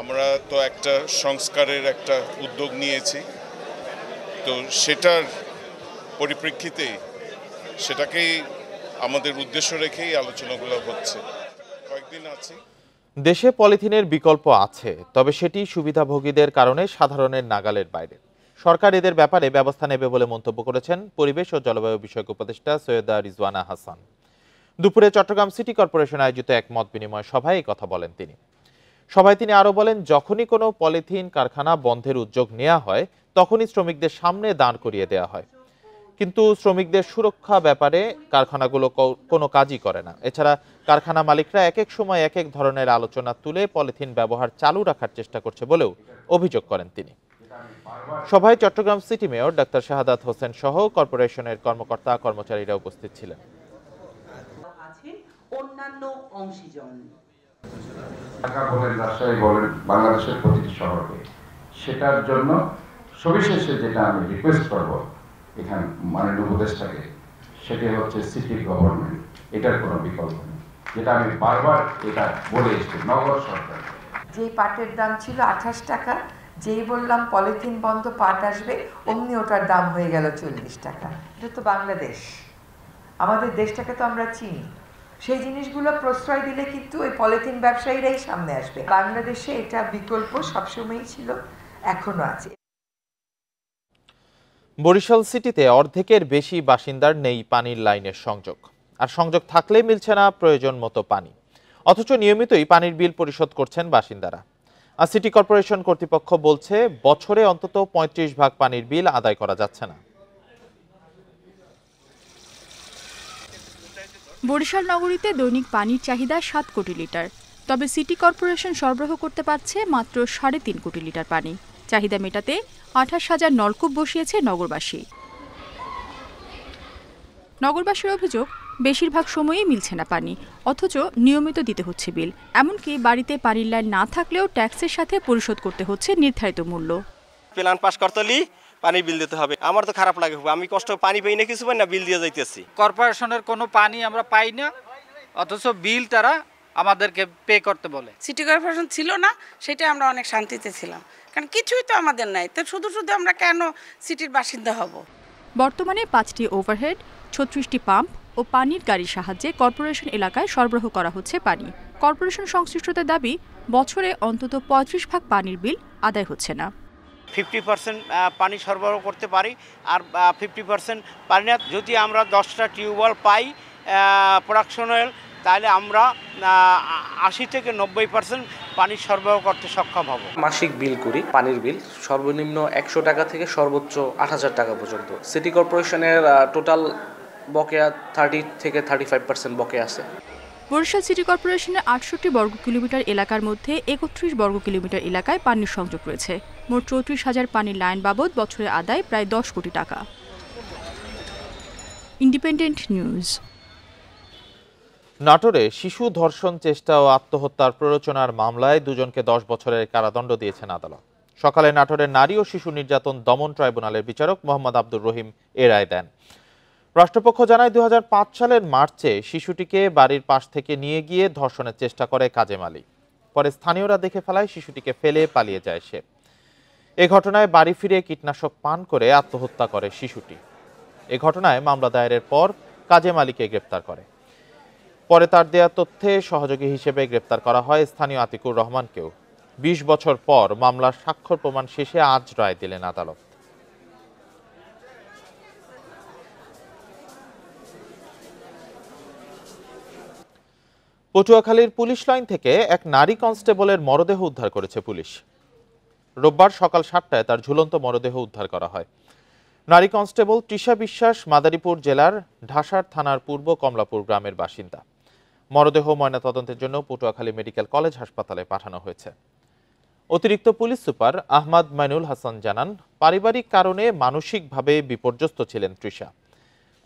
আমরা তো একটা সংস্কারের একটা উদ্যোগ নিয়েছি, তো সেটার পরিপ্রেক্ষিতে সেটাকেই আমাদের উদ্দেশ্য রেখেই আলোচনাগুলো হচ্ছে। কয়েকদিন আছে। দেশে পলিথিনের বিকল্প আছে, তবে সেটি সুবিধাভোগীদের কারণে সাধারণের নাগালের বাইরে। সরকার এদের ব্যাপারে ব্যবস্থা নেবে বলে মন্তব্য করেছেন পরিবেশ ও জলবায়ু বিষয়ক উপদেষ্টা সৈয়দা রিজওয়ানা হাসান। দুপুরে চট্টগ্রাম সিটি কর্পোরেশন আয়োজিত এক মত বিনিময় সভায় এই কথা বলেন তিনি। সভায় তিনি আরো বলেন, যখনই কোনো পলিথিন কারখানা বন্ধের উদ্যোগ নেওয়া হয় তখনই শ্রমিকদের সামনে দাঁড় করিয়ে দেওয়া হয়, কিন্তু শ্রমিকদের সুরক্ষা ব্যাপারে কারখানাগুলো কোনো কাজই করে না। এছাড়া কারখানা মালিকরা এক এক সময় এক এক ধরনের আলোচনা তুলে পলিথিন ব্যবহার চালু রাখার চেষ্টা করছে বলেও অভিযোগ করেন তিনি। সভায় Chittagong city mayor doctor Shahadat Hossain সহ কর্পোরেশনের কর্মকর্তা কর্মচারীরা উপস্থিত ছিলেন। অন্যান্য অংশীজন ঢাকা বলেন, রাজশাহী বলেন, বাংলাদেশের প্রতিটি শহরে, সেটার জন্য সবিশেষে যেটা আমি রিকোয়েস্ট করব এখানে মাননীয় উপদেষ্টাকে, সেটি হচ্ছে সিটি গভর্নমেন্ট, এটার কোনো বিকল্প নেই। যেটা আমি বারবার এটা বলে এসেছি, নগর সরকার। যেই পাটের দাম ছিল 28 টাকা, যেই বললাম পলিথিন বন্ধ পাট আসবে, অমনি ওটার দাম হয়ে গেল 40 টাকা। এটা তো বাংলাদেশ, আমাদের দেশটাকে তো আমরা চিনি। সেই জিনিসগুলো প্রশ্রয় দিলে কিন্তু ওই পলিথিন ব্যবসায়ীরাই সামনে আসবে। বাংলাদেশে এটা বিকল্প সবসময়ই ছিল, এখনো আছে। বরিশাল সিটিতে অর্ধেকের বেশি বাসিন্দার নেই পানির লাইনের সংযোগ, আর সংযোগ থাকলেই মিলছে না প্রয়োজন মতো পানি। অথচ নিয়মিতই পানির বিল পরিশোধ করছেন বাসিন্দারা। আর সিটি কর্পোরেশন কর্তৃপক্ষ বলছে বছরে অন্তত ৩৫ ভাগ পানির বিল আদায় করা যাচ্ছে না। বরিশাল নগরীতে দৈনিক পানির চাহিদা ৭ কোটি লিটার, তবে সিটি কর্পোরেশন সরবরাহ করতে পারছে মাত্র ৩.৫ কোটি লিটার পানি। চাহিদা মেটাতে ২৮,০০০ নলকূপ বসিয়েছে নগরবাসী। নগরবাসীর অভিযোগ, বেশিরভাগ সময়ই মিলছে না পানি, অথচ নিয়মিত দিতে হচ্ছে বিল। এমনকি বাড়িতে পানির লাইন না থাকলেও ট্যাক্সের সাথে পরিশোধ করতে হচ্ছে নির্ধারিত মূল্য। প্ল্যান পাস করতে হলে পানির বিল দিতে হবে। আমার তো খারাপ লাগে, আমি কষ্ট পানি পাই না, কিছু পাই না, বিল দিয়ে যাইতেছি। কর্পোরেশনের কোনো পানি আমরা পাই না, অথচ বিল তারা আমাদেরকে পে করতে বলে। সিটি কর্পোরেশন ছিল না, সেটা আমরা অনেক শান্তিতে ছিলাম, কারণ কিছুই তো আমাদের নাই, তো শুধু শুধু আমরা কেন সিটির বাসিন্দা হব। বর্তমানে ৫টি ওভারহেড, ৩৬টি পাম্প ও পানির গাড়ির সাহায্যে কর্পোরেশন এলাকায় সরবরাহ করা হচ্ছে পানি। কর্পোরেশন সংশ্লিষ্টদের দাবি, বছরে অন্তত ৩৫ ভাগ পানির বিল আদায় হচ্ছে না। 50% পানি সরবরাহ করতে পারি, আর 50% পানি না। যদি আমরা 10টা টিউবওয়েল পাই প্রোডাকশনাল, তাহলে আমরা ৮০ থেকে ৯০% পানি সরবরাহ করতে সক্ষম হব। মাসিক বিল করি, পানির বিল সর্বনিম্ন ১০০ টাকা থেকে সর্বোচ্চ ৮,০০০ টাকা পর্যন্ত। সিটি কর্পোরেশনের টোটাল বকেয়া 30 থেকে 35% বকেয়া আছে। বরিশাল সিটি কর্পোরেশনের ৬৮ বর্গ কিলোমিটার এলাকার মধ্যে ৩১ বর্গ কিলোমিটার এলাকায় পানির সংযোগ রয়েছে। মোট ৩৪,০০০ পানির লাইন বাবদ বছরে আদায় প্রায় ১০ কোটি টাকা। Independent news. নাটোরে শিশু ধর্ষণ চেষ্টা ও আত্মহত্যার প্ররোচনার মামলায় দুজনকে ১০ বছরের কারাদণ্ড দিয়েছেন আদালত। সকালে নাটোরের নারী ও শিশু নির্যাতন দমন ট্রাইব্যুনালের বিচারক মোহাম্মদ আব্দুর রহিম এ রায় দেন। রাষ্ট্রপক্ষ জানায় ২০০৫ সালের মার্চে শিশুটিকে বাড়ির পাশ থেকে নিয়ে গিয়ে ধর্ষণের চেষ্টা করে কাজেম আলী। পরে স্থানীয়রা দেখে ফেলায় শিশুটিকে ফেলে পালিয়ে যায় সে। এ ঘটনায় বাড়ি ফিরে কীটনাশক পান করে আত্মহত্যা করে শিশুটি। এ ঘটনায় মামলা দায়েরের পর কাজেম আলীকে গ্রেপ্তার করে। পরে তার দেয়া তথ্যে সহযোগী হিসেবে গ্রেপ্তার করা হয় স্থানীয় আতিকুর রহমানকেও। ২০ বছর পর মামলার স্বাক্ষর প্রমাণ শেষে আজ রায় দিলেন আদালত। পটুয়াখালীর পুলিশ লাইন থেকে এক নারী কনস্টেবলের মরদেহ উদ্ধার করেছে পুলিশ। রোববার সকাল ৭টায় তার ঝুলন্ত মরদেহ উদ্ধার করা হয়। নারী কনস্টেবল তৃষা বিশ্বাস মাদারীপুর জেলার ঢাসার থানার পূর্ব কমলাপুর গ্রামের বাসিন্দা। মরদেহ ময়নাতদন্তের জন্য পটুয়াখালী মেডিকেল কলেজ হাসপাতালে পাঠানো হয়েছে। অতিরিক্ত পুলিশ সুপার আহমদ মাইনুল হাসান জানান, পারিবারিক কারণে মানসিকভাবে বিপর্যস্ত ছিলেন তৃষা।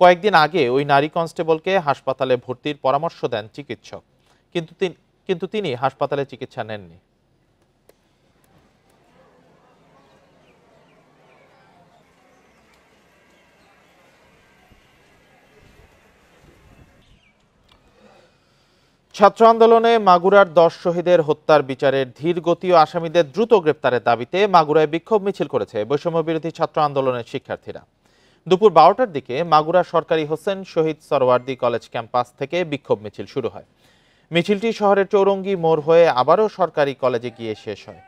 কয়েকদিন আগে ওই নারী কনস্টেবলকে হাসপাতালে ভর্তির পরামর্শ দেন চিকিৎসক, কিন্তু তিনি হাসপাতালে চিকিৎসা নেননি। ছাত্র আন্দোলনে মাগুরার ১০ শহীদের হত্যার বিচারের ধীর গতি ও আসামিদের দ্রুত গ্রেপ্তারের দাবিতে মাগুরায় বিক্ষোভ মিছিল করেছে বৈষম্য বিরোধী ছাত্র আন্দোলনের শিক্ষার্থীরা। দুপুর ১২টার দিকে মাগুরা সরকারি হোসেন শহীদ সরওয়ার্দী কলেজ ক্যাম্পাস থেকে বিক্ষোভ মিছিল শুরু হয়। মিছিলটি শহরের চৌরঙ্গি মোড় হয়ে আবারও সরকারি কলেজে গিয়ে শেষ হয়।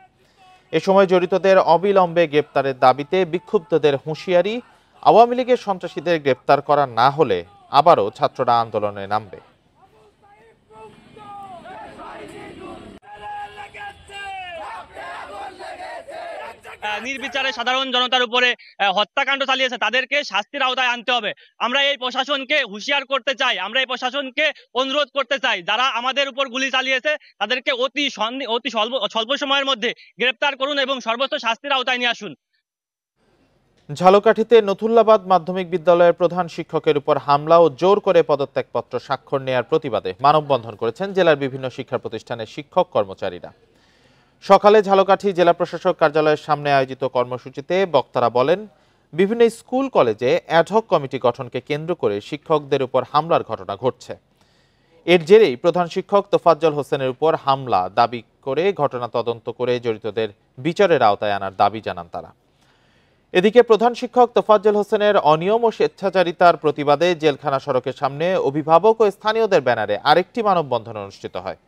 এ সময় জড়িতদের অবিলম্বে গ্রেপ্তারের দাবিতে বিক্ষুব্ধদের হুঁশিয়ারি, আওয়ামী লীগের সন্ত্রাসীদের গ্রেপ্তার করা না হলে আবারও ছাত্ররা আন্দোলনে নামবে। নির্বিচারে সাধারণ জনতার উপরে হত্যাকাণ্ড চালিয়েছে, তাদেরকে শাস্তির আওতায় আনতে হবে। আমরা এই প্রশাসনকে হুঁশিয়ার করতে চাই, আমরা এই প্রশাসনকে অনুরোধ করতে চাই, যারা আমাদের উপর গুলি চালিয়েছে তাদেরকে অতি স্বল্প সময়ের মধ্যে গ্রেপ্তার করুন এবং সর্বোচ্চ শাস্তির আওতায় নিয়ে আসুন। ঝালকাঠিতে নথুল্লাবাদ মাধ্যমিক বিদ্যালয়ের প্রধান শিক্ষকের উপর হামলা ও জোর করে পদত্যাগপত্র স্বাক্ষর নেয়ার প্রতিবাদে মানববন্ধন করেছেন জেলার বিভিন্ন শিক্ষা প্রতিষ্ঠানের শিক্ষক কর্মচারীরা। সকালে ঝালকাঠি জেলা প্রশাসক কার্যালয়ের সামনে আয়োজিত কর্মসূচিতে বক্তারা বলেন, বিভিন্ন স্কুল কলেজে অ্যাডহক কমিটি গঠনকে কেন্দ্র করে শিক্ষকদের উপর হামলার ঘটনা ঘটছে। এর জেরেই প্রধান শিক্ষক তোফাজ্জল হোসেনের উপর হামলা দাবি করে ঘটনা তদন্ত করে জড়িতদের বিচারের আওতায় আনার দাবি জানান তারা। এদিকে প্রধান শিক্ষক তোফাজ্জল হোসেনের অনিয়ম ও স্বেচ্ছাচারিতার প্রতিবাদে জেলখানা সড়কের সামনে অভিভাবক ও স্থানীয়দের ব্যানারে আরেকটি মানববন্ধন অনুষ্ঠিত হয়।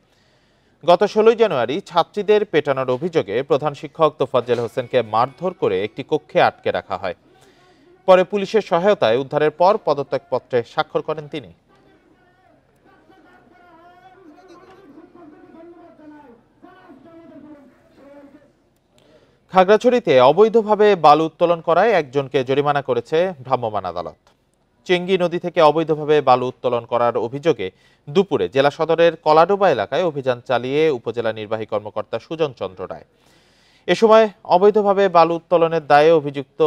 গত 16 জানুয়ারি ছাত্রীদের পেটানোর অভিযোগে প্রধান শিক্ষক তোফাজ্জল হোসেনকে মারধর করে একটি কক্ষে আটকে রাখা হয়। পরে পুলিশের সহায়তায় উদ্ধারের পর পদত্যাগপত্রে স্বাক্ষর করেন তিনি। খাগড়াছড়িতে অবৈধভাবে বালু উত্তোলন করায় একজনকে জরিমানা করেছে ভ্রাম্যমাণ আদালত। চেঙ্গি নদী থেকে অবৈধভাবে বালু উত্তোলন করার অভিযোগে দুপুরে জেলা সদরের কলাডোবা এলাকায় অভিযান চালিয়ে উপজেলা নির্বাহী কর্মকর্তা সুজন চন্দ্র রায়। এ সময় অবৈধভাবে বালু উত্তোলনের দায়ে অভিযুক্ত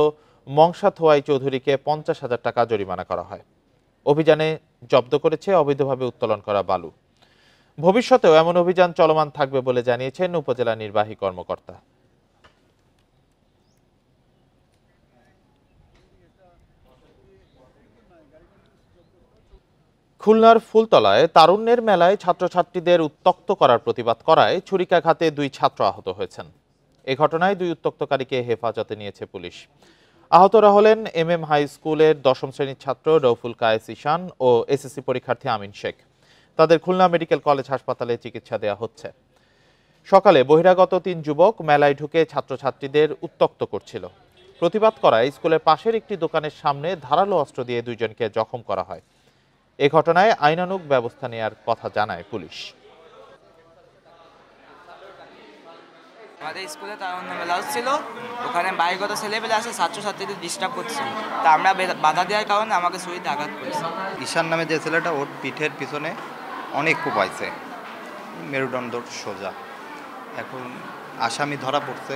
মংসা থোয়াই চৌধুরীকে 50,000 টাকা জরিমানা করা হয়। অভিযানে জব্দ করেছে অবৈধভাবে উত্তোলন করা বালু। ভবিষ্যতেও এমন অভিযান চলমান থাকবে বলে জানিয়েছেন উপজেলা নির্বাহী কর্মকর্তা। খুলনার ফুলতলায় তারুণ্যের মেলায় ছাত্রছাত্রীদের উত্ত্যক্ত করার প্রতিবাদ করায় ছুরিকাঘাতে 2 ছাত্র আহত হয়েছেন। এ ঘটনায় 2 উত্ত্যক্তকারীকে হেফাজতে নিয়েছে পুলিশ। আহতরা হলেন MM হাই স্কুলের 10ম শ্রেণীর ছাত্র রৌফুল কায়েস ঈশান ও SSC পরীক্ষার্থী আমিন শেখ। তাদের খুলনা মেডিকেল কলেজ হাসপাতালে চিকিৎসা দেওয়া হচ্ছে। সকালে বহিরাগত 3 যুবক মেলায় ঢুকে ছাত্রছাত্রীদের উত্ত্যক্ত করছিল। প্রতিবাদ করায় স্কুলের পাশের একটি দোকানের সামনে ধারালো অস্ত্র দিয়ে 2 জনকে জখম করা হয়। এ ঘটনায় আইনানুগ ব্যবস্থা নেওয়ার কথা জানায় পুলিশ। আমাদের স্কুলে তারুণ্য মেলা হচ্ছিল, ওখানে বাইকগত ছেলেপেলে আসে ছাত্রছাত্রীদের ডিস্টার্ব করছিল, তা আমরা বাধা দেওয়ার কারণে আমাকে ছুরিতে আঘাত করেছে। ঈশান নামে যে ছেলেটা, ওর পিঠের পিছনে অনেক কোপ পাইছে, মেরুদণ্ড সোজা। এখন আসামি ধরা পড়ছে।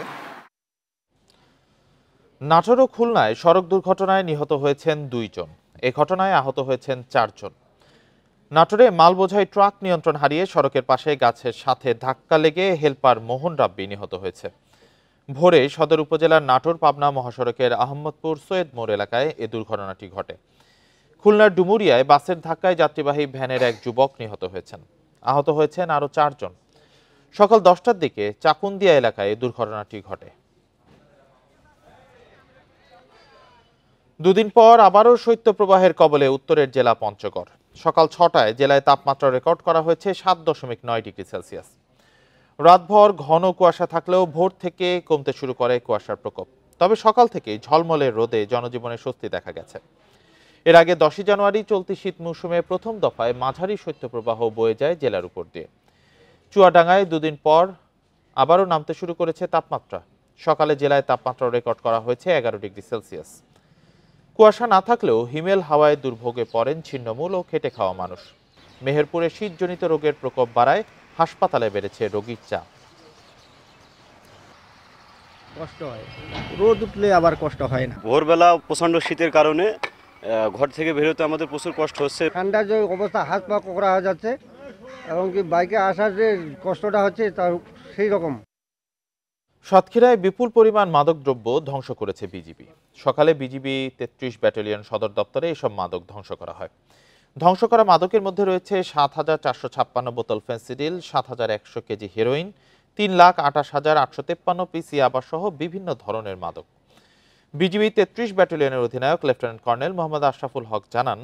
নাটোর ও খুলনায় সড়ক দুর্ঘটনায় নিহত হয়েছেন 2 জন। এ ঘটনায় আহত হয়েছেন 4 জন। নাটোরে মালবোঝাই ট্রাক নিয়ন্ত্রণ হারিয়ে সড়কের পাশে গাছের সাথে ধাক্কা লেগে হেলপার মোহন রাব্বি নিহত হয়েছে। ভোরে সদর উপজেলার নাটোর পাবনা মহাসড়কের আহমদপুর সৈয়দ মোড় এলাকায় এ দুর্ঘটনাটি ঘটে। খুলনার ডুমুরিয়ায় বাসের ধাক্কায় যাত্রীবাহী ভ্যানের এক যুবক নিহত হয়েছেন। আহত হয়েছেন আরও 4 জন। সকাল 10টার দিকে চাকুন্দিয়া এলাকায় এ দুর্ঘটনাটি ঘটে। 2 দিন পর আবারও শৈত্যপ্রবাহের কবলে উত্তরের জেলা পঞ্চগড়। সকাল 6টায় জেলায় তাপমাত্রা রেকর্ড করা হয়েছে 7.9 ডিগ্রি সেলসিয়াস। রাতভর ঘন কুয়াশা থাকলেও ভোর থেকে কমতে শুরু করে কুয়াশার প্রকোপ। তবে সকাল থেকেই ঝলমলে রোদে জনজীবনে স্বস্তি দেখা গেছে। এর আগে 10 জানুয়ারি চলতি শীত মৌসুমে প্রথম দফায় মাঝারি শৈত্যপ্রবাহ বয়ে যায় জেলার উপর দিয়ে। চুয়াডাঙ্গায় 2 দিন পর আবারও নামতে শুরু করেছে তাপমাত্রা। সকালে জেলায় তাপমাত্রা রেকর্ড করা হয়েছে 11 ডিগ্রি সেলসিয়াস। কুয়াশা না থাকলেও হিমেল হাওয়ায় দুর্ভোগে পড়েন ছিন্নমূল ও খেটে খাওয়া মানুষ। মেহেরপুরে শীতজনিত রোগের প্রকোপ বাড়ায় হাসপাতালে বেড়েছে রোগীর চাপ। কষ্ট হয়, রোদ উঠলে আবার কষ্ট হয় না। ভোরবেলা প্রচণ্ড শীতের কারণে ঘর থেকে বেরোতে আমাদের প্রচুর কষ্ট হচ্ছে। ঠান্ডার যে অবস্থা, হাত পা কোকড়া হয়ে যাচ্ছে, এবং কি বাইকে আসার যে কষ্টটা হচ্ছে তা সেই রকম। সাতক্ষীরায় বিপুল পরিমাণ মাদকদ্রব্য ধ্বংস করেছে বিজিবি। সকালে বিজিবি 33 ব্যাটালিয়ন সদর দপ্তরে এসব মাদক ধ্বংস করা হয়। ধ্বংস করা মাদকের মধ্যে রয়েছে 7,456 বোতল ফেন্সিডিল, 7,100 কেজি হেরোইন, 3,28,853 পিস ইয়াবা সহ বিভিন্ন ধরনের মাদক। বিজিবি 33 ব্যাটালিয়নের অধিনায়ক লেফটেন্যান্ট কর্নেল মোহাম্মদ আশরাফুল হক জানান,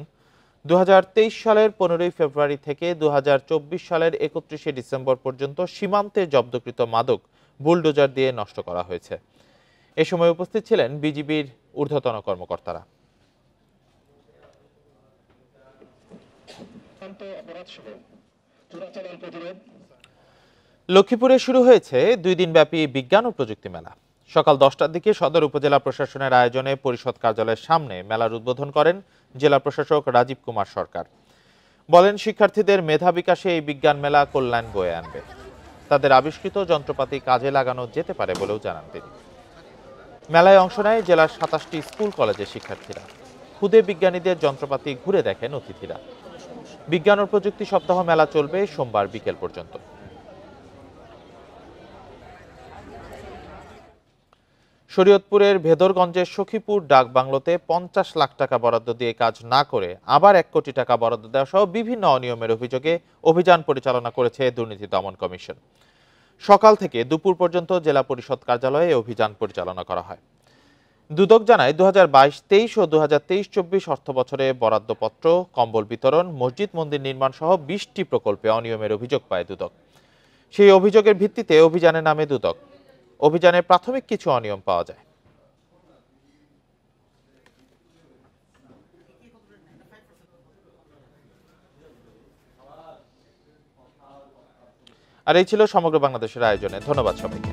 2023 সালের 15 ফেব্রুয়ারি থেকে 2024 সালের 31 ডিসেম্বর পর্যন্ত সীমান্তে জব্দকৃত মাদক বুলডোজার দিয়ে নষ্ট করা হয়েছে। এ সময় উপস্থিত ছিলেন বিজিবির ঊর্ধ্বতন কর্মকর্তারা। লক্ষ্মীপুরে শুরু হয়েছে 2 দিনব্যাপী বিজ্ঞান ও প্রযুক্তি মেলা। সকাল 10টার দিকে সদর উপজেলা প্রশাসনের আয়োজনে পরিষদ কার্যালয়ের সামনে মেলার উদ্বোধন করেন জেলা প্রশাসক রাজীব কুমার সরকার। বলেন, শিক্ষার্থীদের মেধা বিকাশে এই বিজ্ঞান মেলা কল্যাণ বয়ে আনবে। তাদের আবিষ্কৃত যন্ত্রপাতি কাজে লাগানো যেতে পারে বলেও জানান তিনি। মেলায় অংশ নেয় জেলার 27টি স্কুল কলেজের শিক্ষার্থীরা। খুদে বিজ্ঞানীদের যন্ত্রপাতি ঘুরে দেখেন অতিথিরা। বিজ্ঞান ও প্রযুক্তি সপ্তাহ মেলা চলবে সোমবার বিকেল পর্যন্ত। শরীয়তপুরের ভেদরগঞ্জের সখীপুর ডাক বাংলোতে 50 লাখ টাকা বরাদ্দ দিয়ে কাজ না করে আবার 1 কোটি টাকা বরাদ্দ দেওয়া সহ বিভিন্ন অনিয়মের অভিযোগে অভিযান পরিচালনা করেছে দুর্নীতি দমন কমিশন। সকাল থেকে দুপুর পর্যন্ত জেলা পরিষদ কার্যালয়ে অভিযান পরিচালনা করা হয়। দুদক জানায়, 2022-23 ও 2023-24 অর্থ বছরে বরাদ্দপত্র, কম্বল বিতরণ, মসজিদ মন্দির নির্মাণ সহ 20টি প্রকল্পে অনিয়মের অভিযোগ পায় দুদক। সেই অভিযোগের ভিত্তিতে অভিযানে নামে দুদক। অভিযানে প্রাথমিক কিছু অনিয়ম পাওয়া যায়। আর এই ছিল সমগ্র বাংলাদেশের আয়োজনে। ধন্যবাদ সবাইকে।